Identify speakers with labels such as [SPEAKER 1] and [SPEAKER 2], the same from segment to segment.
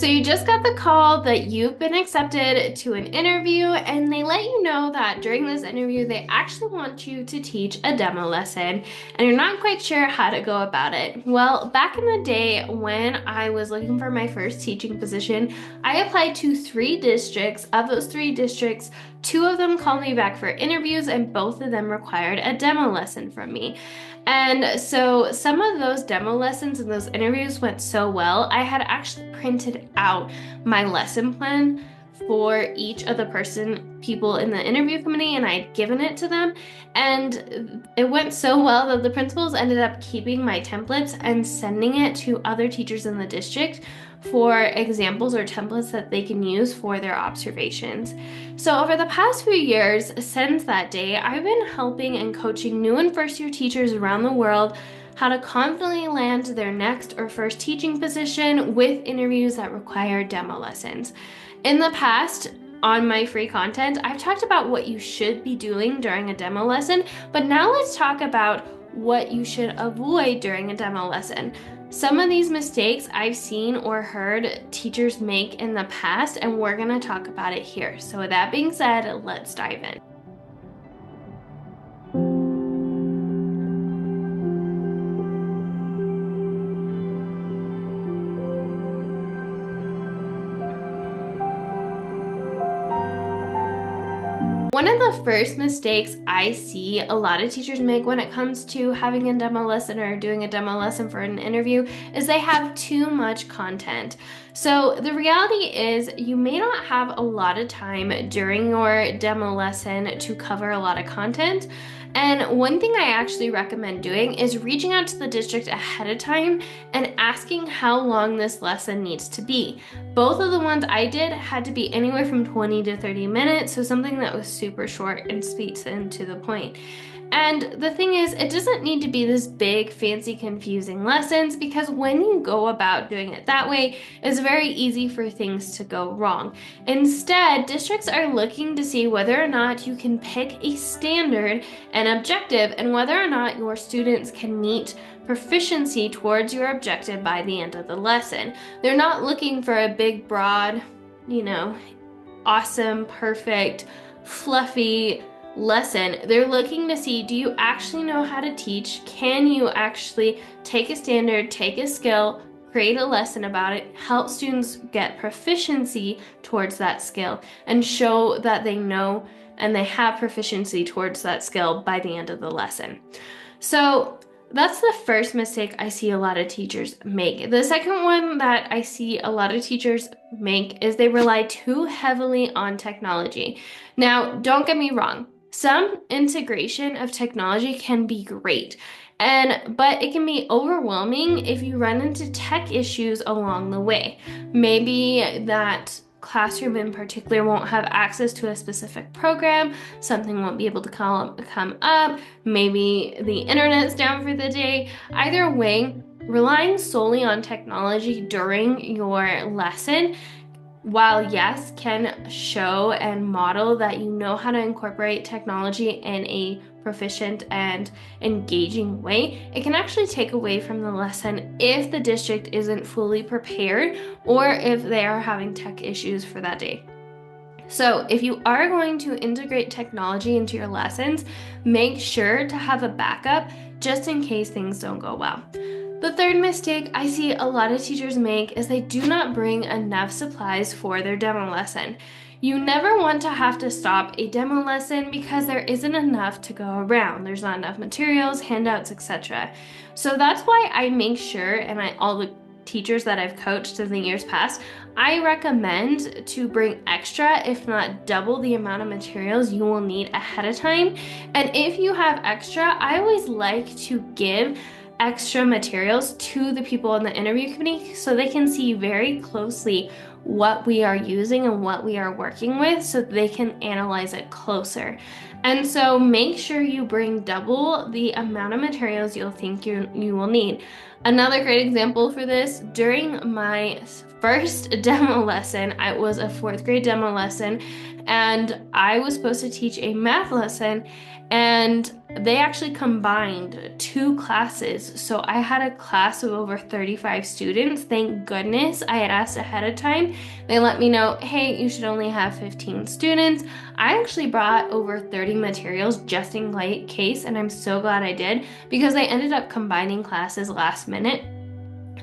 [SPEAKER 1] So you just got the call that you've been accepted to an interview, and they let you know that during this interview, they actually want you to teach a demo lesson, and you're not quite sure how to go about it. Well, back in the day when I was looking for my first teaching position, I applied to 3 districts. Of those 3 districts, 2 of them called me back for interviews, and both of them required a demo lesson from me. And so some of those demo lessons and those interviews went so well, I had actually printed out my lesson plan for each of the people in the interview committee, and I'd given it to them. And it went so well that the principals ended up keeping my templates and sending it to other teachers in the district for examples or templates that they can use for their observations. So over the past few years since that day, I've been helping and coaching new and first year teachers around the world how to confidently land their next or first teaching position with interviews that require demo lessons. In the past, on my free content, I've talked about what you should be doing during a demo lesson, but now let's talk about what you should avoid during a demo lesson. Some of these mistakes I've seen or heard teachers make in the past, and we're going to talk about it here. So with that being said, let's dive in. One of the first mistakes I see a lot of teachers make when it comes to having a demo lesson or doing a demo lesson for an interview is they have too much content. So the reality is you may not have a lot of time during your demo lesson to cover a lot of content. And one thing I actually recommend doing is reaching out to the district ahead of time and asking how long this lesson needs to be. Both of the ones I did had to be anywhere from 20 to 30 minutes, so something that was super short and sweet and to the point. And the thing is, it doesn't need to be this big, fancy, confusing lessons, because when you go about doing it that way, it's very easy for things to go wrong. Instead, districts are looking to see whether or not you can pick a standard and objective, and whether or not your students can meet proficiency towards your objective by the end of the lesson. They're not looking for a big, broad, awesome, perfect, fluffy lesson. They're looking to see, do you actually know how to teach? Can you actually take a standard, take a skill, create a lesson about it, help students get proficiency towards that skill, and show that they know and they have proficiency towards that skill by the end of the lesson. So that's the first mistake I see a lot of teachers make. The second one that I see a lot of teachers make is they rely too heavily on technology. Now, don't get me wrong. Some integration of technology can be great, but it can be overwhelming if you run into tech issues along the way. Maybe that classroom in particular won't have access to a specific program, something won't be able to come up, maybe the internet's down for the day. Either way, relying solely on technology during your lesson, while yes, can show and model that you know how to incorporate technology in a proficient and engaging way, it can actually take away from the lesson if the district isn't fully prepared or if they are having tech issues for that day. So if you are going to integrate technology into your lessons, make sure to have a backup just in case things don't go well. The third mistake I see a lot of teachers make is they do not bring enough supplies for their demo lesson. You never want to have to stop a demo lesson because there isn't enough to go around. There's not enough materials, handouts, etc. So that's why I make sure, and all the teachers that I've coached in the years past, I recommend to bring extra, if not double the amount of materials you will need ahead of time. And if you have extra, I always like to give extra materials to the people in the interview committee so they can see very closely what we are using and what we are working with so they can analyze it closer. And so make sure you bring double the amount of materials you'll think you will need. Another great example for this, during my first demo lesson, I was a fourth grade demo lesson, and I was supposed to teach a math lesson, and they actually combined two classes. So I had a class of over 35 students. Thank goodness I had asked ahead of time. They let me know, hey, you should only have 15 students. I actually brought over 30 materials just in case, and I'm so glad I did because they ended up combining classes last minute.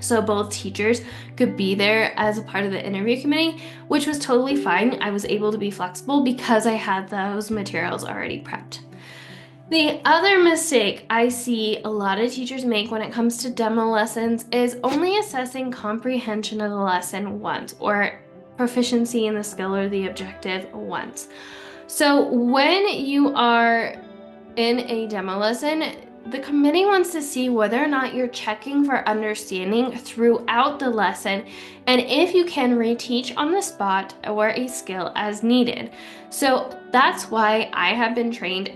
[SPEAKER 1] So both teachers could be there as a part of the interview committee, which was totally fine. I was able to be flexible because I had those materials already prepped. The other mistake I see a lot of teachers make when it comes to demo lessons is only assessing comprehension of the lesson once, or proficiency in the skill or the objective once. So when you are in a demo lesson, the committee wants to see whether or not you're checking for understanding throughout the lesson and if you can reteach on the spot or a skill as needed. So that's why I have been trained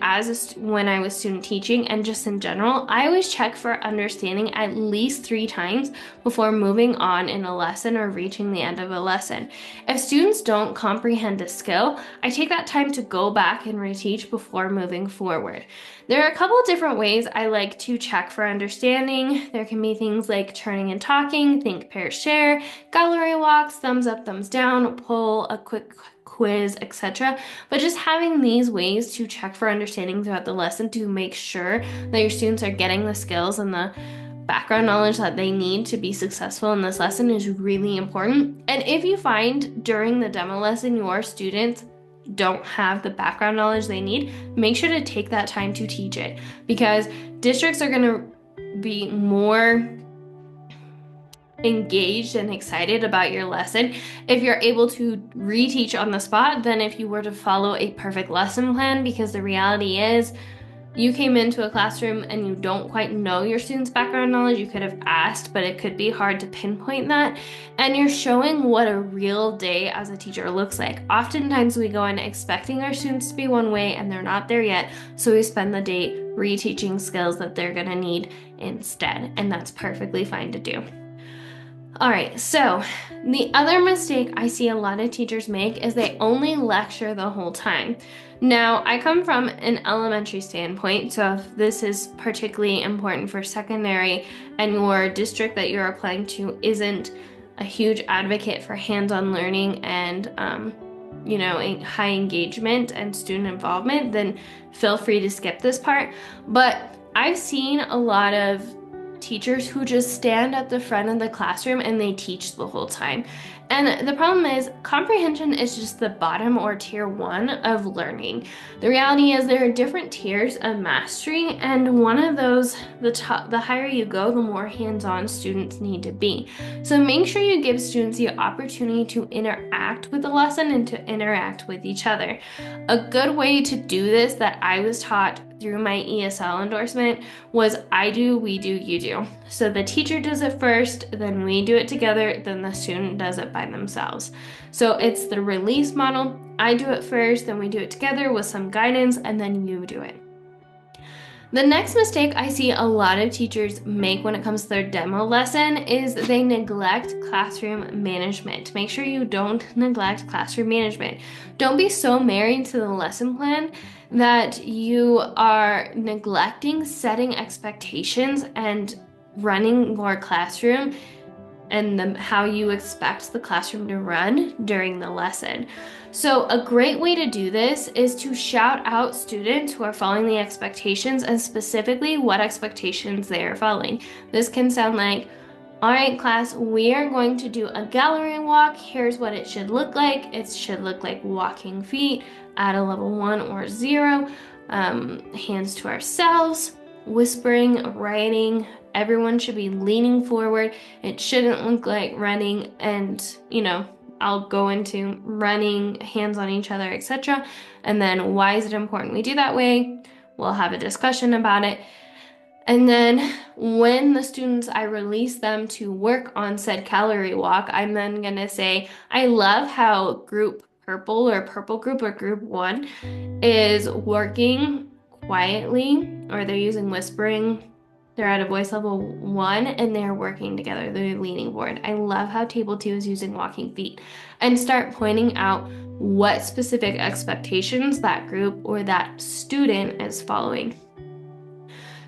[SPEAKER 1] when I was student teaching, and just in general, I always check for understanding at least 3 times before moving on in a lesson or reaching the end of a lesson. If students don't comprehend a skill, I take that time to go back and reteach before moving forward. There are a couple of different ways I like to check for understanding. There can be things like turning and talking, think, pair, share, gallery walks, thumbs up, thumbs down, poll, a quick quiz, etc. But just having these ways to check for understanding throughout the lesson to make sure that your students are getting the skills and the background knowledge that they need to be successful in this lesson is really important. And if you find during the demo lesson your students don't have the background knowledge they need, make sure to take that time to teach it, because districts are going to be more engaged and excited about your lesson if you're able to reteach on the spot than if you were to follow a perfect lesson plan, because the reality is you came into a classroom and you don't quite know your students' background knowledge. You could have asked, but it could be hard to pinpoint that. And you're showing what a real day as a teacher looks like. Oftentimes we go in expecting our students to be one way and they're not there yet. So we spend the day reteaching skills that they're gonna need instead. And that's perfectly fine to do. All right, so the other mistake I see a lot of teachers make is they only lecture the whole time. Now, I come from an elementary standpoint, so if this is particularly important for secondary and your district that you're applying to isn't a huge advocate for hands-on learning and high engagement and student involvement, then feel free to skip this part. But I've seen a lot of teachers who just stand at the front of the classroom and they teach the whole time. And the problem is comprehension is just the bottom or tier 1 of learning. The reality is there are different tiers of mastery, and one of those, the higher you go, the more hands-on students need to be. So make sure you give students the opportunity to interact with the lesson and to interact with each other. A good way to do this that I was taught through my ESL endorsement was I do, we do, you do. So the teacher does it first, then we do it together, then the student does it by themselves. So it's the release model. I do it first, then we do it together with some guidance, and then you do it. The next mistake I see a lot of teachers make when it comes to their demo lesson is they neglect classroom management. Make sure you don't neglect classroom management. Don't be so married to the lesson plan that you are neglecting setting expectations and running your classroom and how you expect the classroom to run during the lesson. So a great way to do this is to shout out students who are following the expectations and specifically what expectations they are following. This can sound like, all right, class, we are going to do a gallery walk. Here's what it should look like. It should look like walking feet at a level 1 or 0, hands to ourselves, whispering, writing. Everyone should be leaning forward. It shouldn't look like running, and I'll go into running, hands on each other, etc. And then why is it important we do that way? We'll have a discussion about it. And then when the students, I release them to work on said calorie walk, I'm then gonna say, I love how group purple or purple group or group 1 is working quietly, or they're using whispering they're at a voice level 1, and they're working together. They're leaning forward. I love how table 2 is using walking feet, and start pointing out what specific expectations that group or that student is following.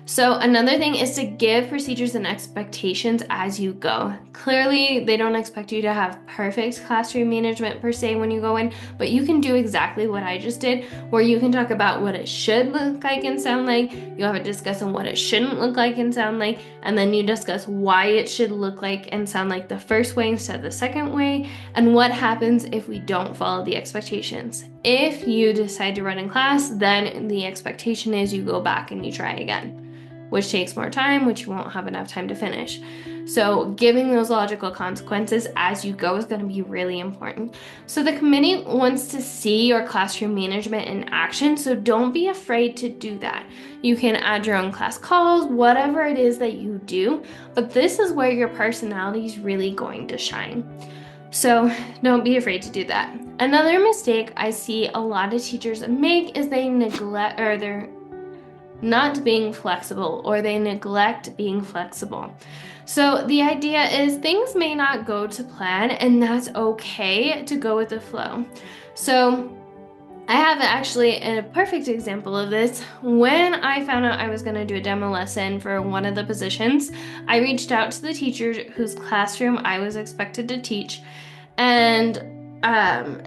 [SPEAKER 1] So another thing is to give procedures and expectations as you go. Clearly, they don't expect you to have perfect classroom management per se when you go in, but you can do exactly what I just did, where you can talk about what it should look like and sound like. You have a discuss on what it shouldn't look like and sound like, and then you discuss why it should look like and sound like the first way instead of the second way, and what happens if we don't follow the expectations. If you decide to run in class, then the expectation is you go back and you try again, which takes more time, which you won't have enough time to finish. So giving those logical consequences as you go is going to be really important. So the committee wants to see your classroom management in action, so don't be afraid to do that. You can add your own class calls, whatever it is that you do, but this is where your personality is really going to shine. So don't be afraid to do that. Another mistake I see a lot of teachers make is they neglect, or they're not being flexible, or they neglect being flexible. So the idea is things may not go to plan, and that's okay to go with the flow. So I have actually a perfect example of this. When I found out I was going to do a demo lesson for one of the positions, I reached out to the teacher whose classroom I was expected to teach, and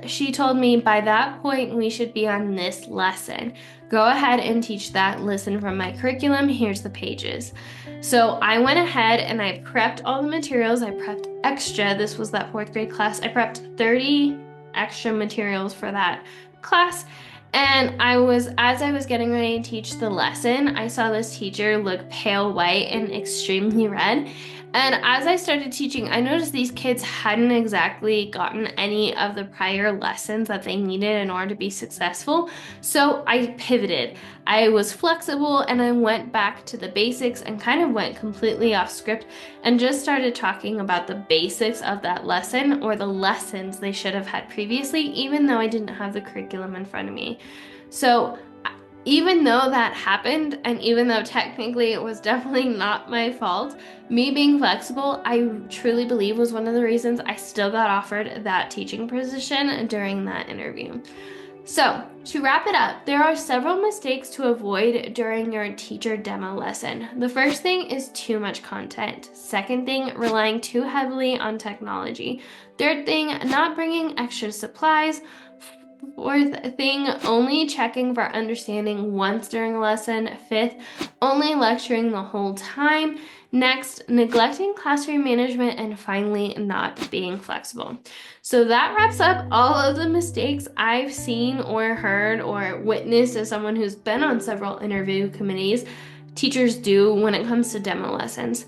[SPEAKER 1] she told me by that point we should be on this lesson. Go ahead and teach that. Listen from my curriculum. Here's the pages. So I went ahead and I prepped all the materials. I prepped extra. This was that 4th grade class. I prepped 30 extra materials for that class. And as I was getting ready to teach the lesson, I saw this teacher look pale white and extremely red. And as I started teaching, I noticed these kids hadn't exactly gotten any of the prior lessons that they needed in order to be successful. So I pivoted. I was flexible and I went back to the basics and kind of went completely off script and just started talking about the basics of that lesson, or the lessons they should have had previously, even though I didn't have the curriculum in front of me. So even though that happened, and even though technically it was definitely not my fault, me being flexible, I truly believe was one of the reasons I still got offered that teaching position during that interview. So, to wrap it up, there are several mistakes to avoid during your teacher demo lesson. The first thing is too much content. Second thing, relying too heavily on technology. Third thing, not bringing extra supplies. Fourth thing, only checking for understanding once during a lesson. Fifth, only lecturing the whole time. Next, neglecting classroom management. And finally, not being flexible. So that wraps up all of the mistakes I've seen or heard or witnessed as someone who's been on several interview committees teachers do when it comes to demo lessons.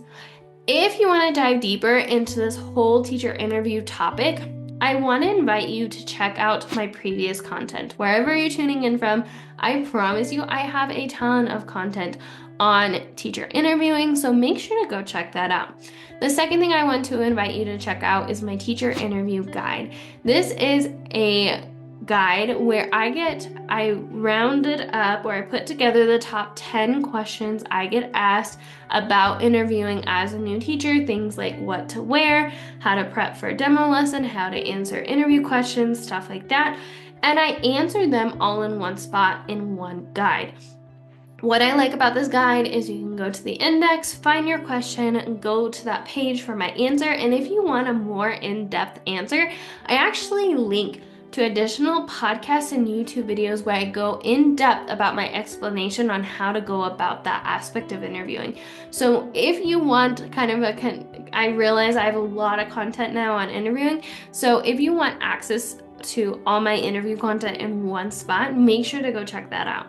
[SPEAKER 1] If you want to dive deeper into this whole teacher interview topic, I want to invite you to check out my previous content. Wherever you're tuning in from, I promise you I have a ton of content on teacher interviewing, so make sure to go check that out. The second thing I want to invite you to check out is my teacher interview guide. This is a guide where I rounded up, or I put together the top 10 questions I get asked about interviewing as a new teacher, things like what to wear, how to prep for a demo lesson, how to answer interview questions, stuff like that. And I answered them all in one spot in one guide. What I like about this guide is you can go to the index, find your question, and go to that page for my answer. And if you want a more in-depth answer, I actually link to additional podcasts and YouTube videos where I go in depth about my explanation on how to go about that aspect of interviewing. So if you want kind of I realize I have a lot of content now on interviewing. So if you want access to all my interview content in one spot, make sure to go check that out.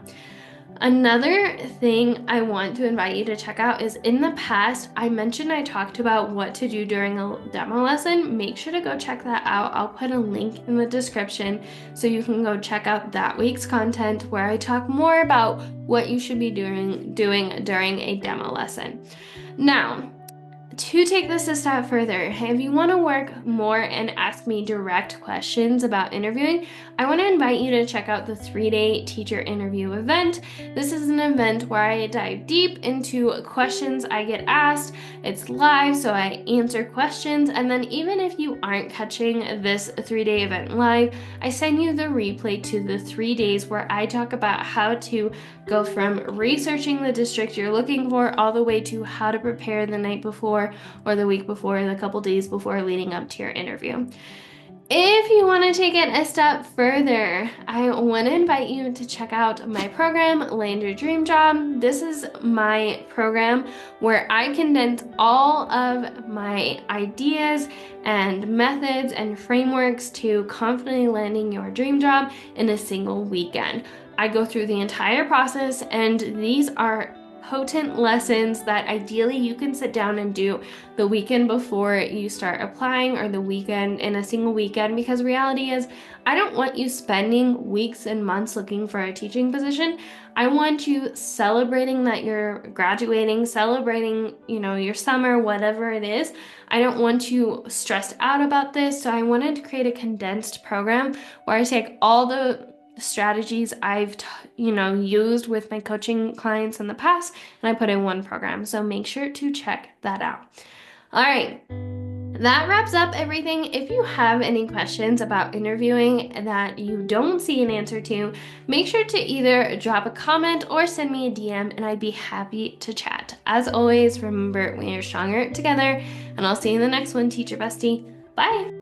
[SPEAKER 1] Another thing I want to invite you to check out is, in the past, I mentioned I talked about what to do during a demo lesson. Make sure to go check that out. I'll put a link in the description so you can go check out that week's content where I talk more about what you should be doing during a demo lesson. Now, to take this a step further, if you want to work more and ask me direct questions about interviewing, I want to invite you to check out the 3-day teacher interview event. This is an event where I dive deep into questions I get asked. It's live, so I answer questions, and then even if you aren't catching this 3-day event live, I send you the replay to the 3 days where I talk about how to go from researching the district you're looking for all the way to how to prepare the night before or the week before, the couple days before leading up to your interview. If you want to take it a step further, I want to invite you to check out my program, Land Your Dream Job. This is my program where I condense all of my ideas and methods and frameworks to confidently landing your dream job in a single weekend. I go through the entire process, and these are potent lessons that ideally you can sit down and do the weekend before you start applying, or the weekend in a single weekend, because reality is I don't want you spending weeks and months looking for a teaching position. I want you celebrating that you're graduating, celebrating, your summer, whatever it is. I don't want you stressed out about this. So I wanted to create a condensed program where I take all the strategies I've used with my coaching clients in the past, and I put in one program. So make sure to check that out. All right. That wraps up everything. If you have any questions about interviewing that you don't see an answer to, make sure to either drop a comment or send me a DM, and I'd be happy to chat. As always, remember, we are stronger together, and I'll see you in the next one, Teacher Bestie. Bye.